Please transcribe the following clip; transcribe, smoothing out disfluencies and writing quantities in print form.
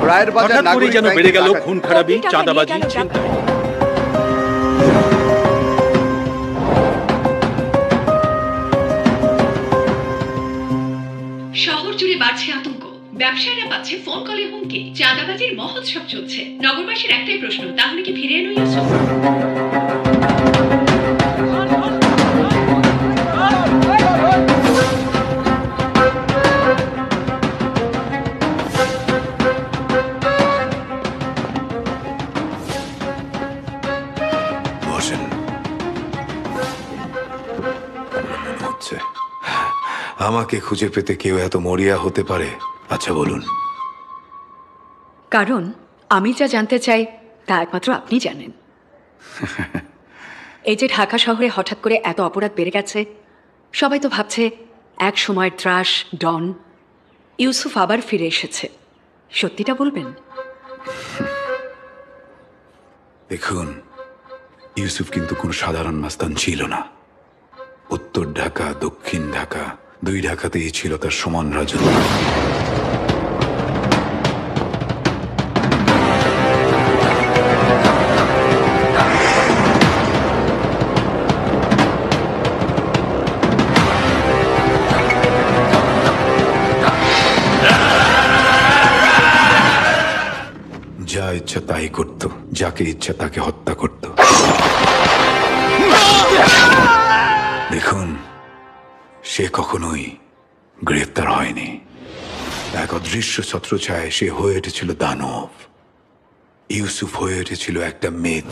রায়ের বাজার নাগরিক যেন বেড়ে গেল খুন খারাপি, চাঁদাবাজি, শহর জুড়ে বাড়ছে আতঙ্ক, ব্যবসায়ীরা পাচ্ছে ফোন কলে হুমকি, চাঁদাবাজির মহোৎসব চলছে। নগরবাসীর একটাই প্রশ্ন, তাহলে কি ফিরে এলো ইউসুফ? আমাকে খুঁজে পেতে কেউ এত মরিয়া হতে পারে? আচ্ছা বলুন। কারণ আমি যা জানতে চাই তা একমাত্র আপনি জানেন। এই যে ঢাকা শহরে হঠাৎ করে এত অপরাধ বেড়ে গেছে, সবাই তো ভাবছে এক সময়ের ত্রাস ডন ইউসুফ আবার ফিরে এসেছে। সত্যিটা বলবেন? দেখুন, ইউসুফ কিন্তু কোনো সাধারণ মাস্তান ছিল না। উত্তর ঢাকা, দক্ষিণ ঢাকা, দুই ঢাকাতেই ছিল তার সমান রাজত্ব। যা ইচ্ছা তাই করত, যাকে ইচ্ছা তাকে হত্যা করত। দেখুন, সে কখনোই গ্রেফতার হয়নি। এক অদৃশ্য ছত্রছায়ায় সে হয়ে উঠেছিল দানব। ইউসুফ হয়ে উঠেছিল একটা মেদ।